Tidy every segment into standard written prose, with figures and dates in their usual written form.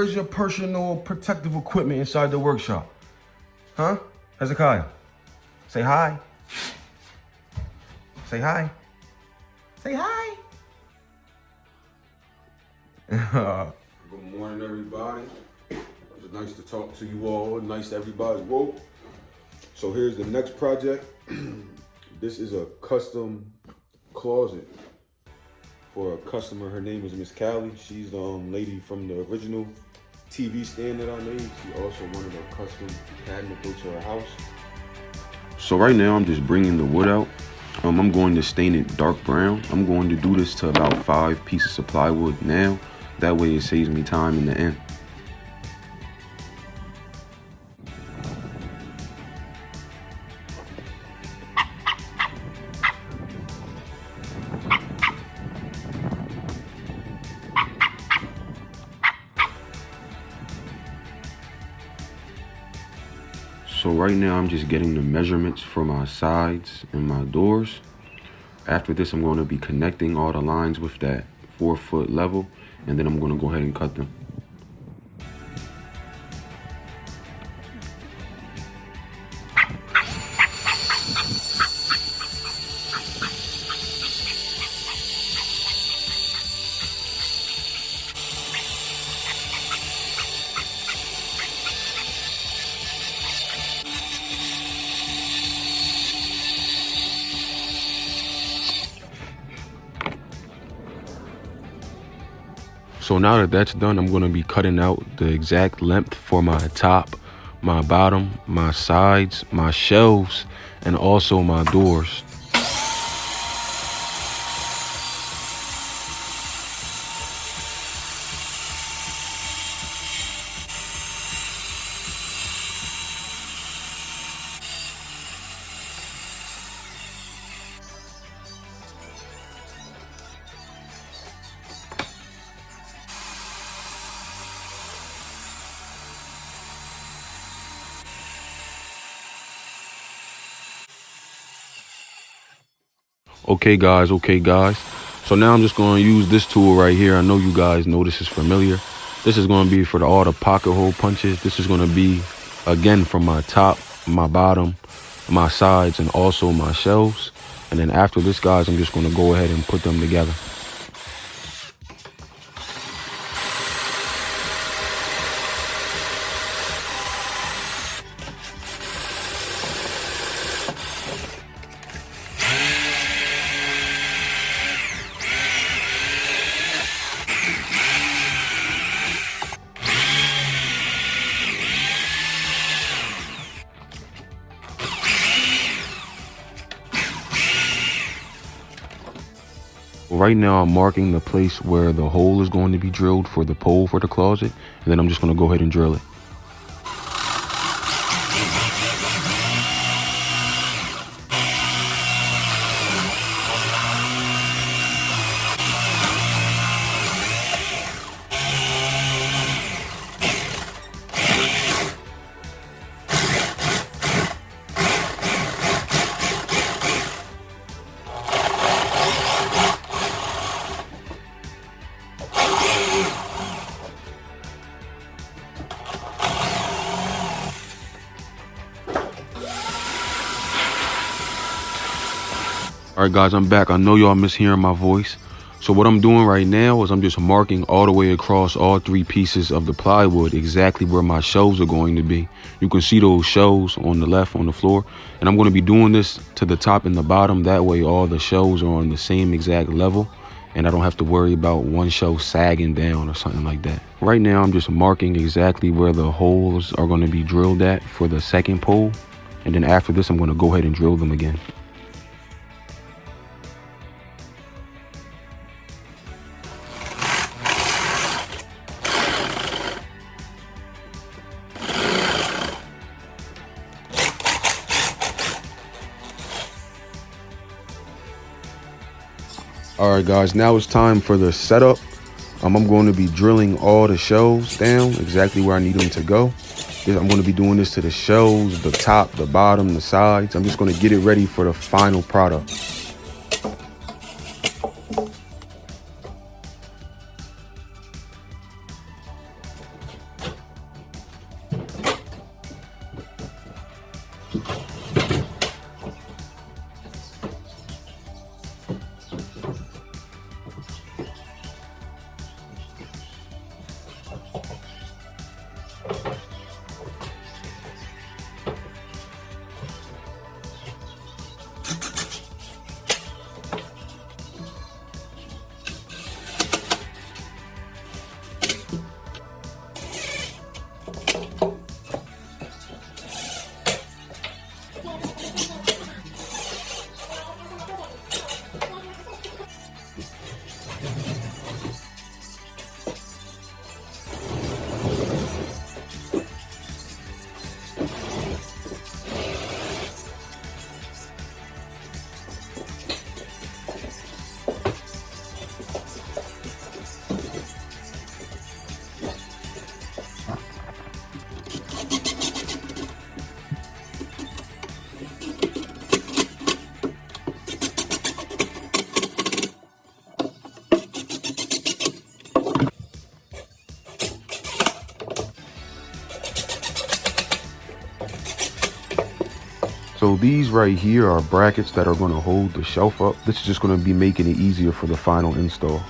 where's your personal protective equipment inside the workshop? Huh? Hezekiah, say hi. Say hi. Say hi. Good morning, everybody. It's nice to talk to you all. Nice that everybody's woke. So here's the next project. This is a custom closet for a customer. Her name is Miss Callie. She's the lady from the original TV stand that I made. She also wanted a custom cabinet built to her house. So right now I'm just bringing the wood out. I'm going to stain it dark brown. I'm going to do this to about 5 pieces of plywood now. That way it saves me time in the end. So right now I'm just getting the measurements for my sides and my doors. After this, I'm going to be connecting all the lines with that 4-foot level, and then I'm going to go ahead and cut them. So now that that's done, I'm going to be cutting out the exact length for my top, my bottom, my sides, my shelves, and also my doors. Okay guys. So now I'm just going to use this tool right here. I know you guys know this is familiar. This is going to be for all the pocket hole punches. This is going to be, again, for my top, my bottom, my sides, and also my shelves. And then after this, guys, I'm just going to go ahead and put them together. Right now I'm marking the place where the hole is going to be drilled for the pole for the closet, and then I'm just going to go ahead and drill it. Alright guys, I'm back. I know y'all miss hearing my voice. So what I'm doing right now is I'm just marking all the way across all 3 pieces of the plywood exactly where my shelves are going to be. You can see those shelves on the left on the floor. And I'm going to be doing this to the top and the bottom. That way all the shelves are on the same exact level. And I don't have to worry about one shelf sagging down or something like that. Right now I'm just marking exactly where the holes are going to be drilled at for the second pole. And then after this I'm going to go ahead and drill them again. Alright guys, now it's time for the setup. I'm going to be drilling all the shelves down exactly where I need them to go. I'm going to be doing this to the shelves, the top, the bottom, the sides. I'm just going to get it ready for the final product. So these right here are brackets that are going to hold the shelf up. This is just going to be making it easier for the final install.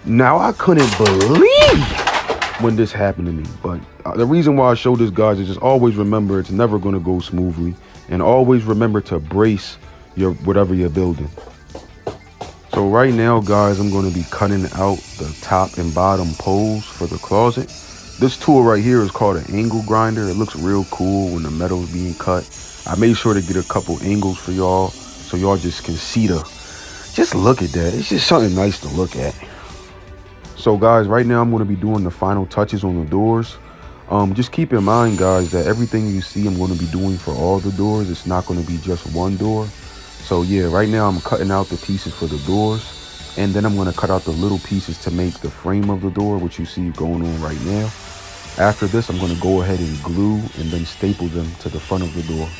Now, I couldn't believe when this happened to me, but the reason why I show this, guys, is just always remember it's never going to go smoothly, and always remember to brace your whatever you're building. So right now, guys, I'm going to be cutting out the top and bottom poles for the closet. This tool right here is called an angle grinder. It looks real cool when the metal is being cut. I made sure to get a couple angles for y'all so y'all just can see just look at that. It's just something nice to look at. So guys, right now I'm going to be doing the final touches on the doors. Just keep in mind, guys, that everything you see I'm going to be doing for all the doors. It's not going to be just one door. So yeah, right now I'm cutting out the pieces for the doors, and then I'm going to cut out the little pieces to make the frame of the door, which you see going on right now. After this, I'm going to go ahead and glue and then staple them to the front of the door.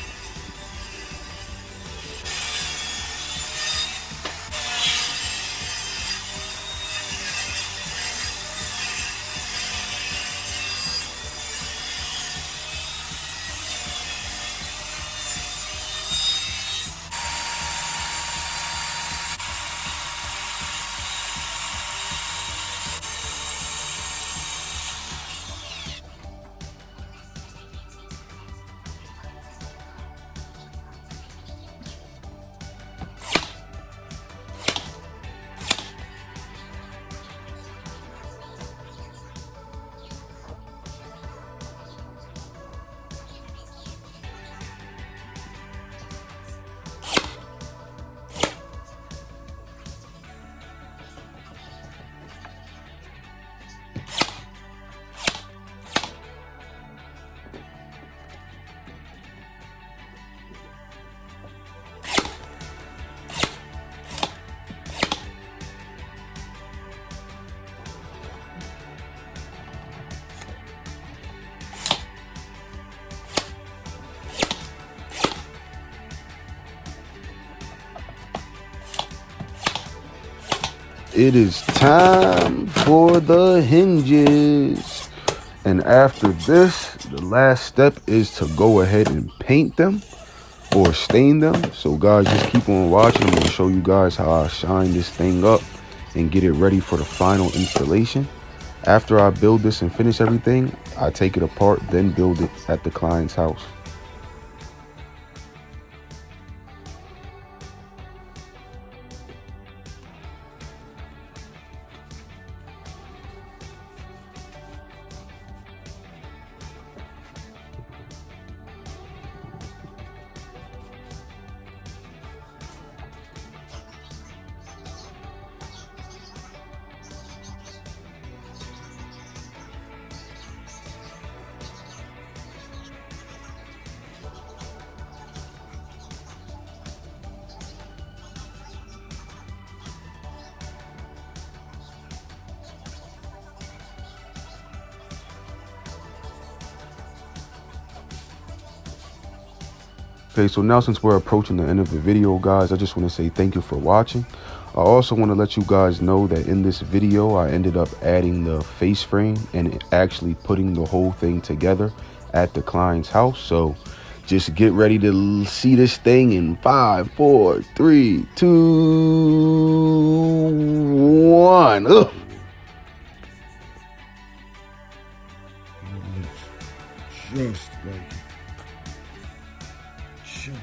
It is time for the hinges. And after this, the last step is to go ahead and paint them or stain them. So guys, just keep on watching. I'm going to show you guys how I shine this thing up and get it ready for the final installation. After I build this and finish everything, I take it apart, then build it at the client's house. Okay, so now since we're approaching the end of the video, guys, I just want to say thank you for watching. I also want to let you guys know that in this video, I ended up adding the face frame and actually putting the whole thing together at the client's house. So just get ready to see this thing in 5, 4, 3, 2, 1. Ugh. Just like it. Sure.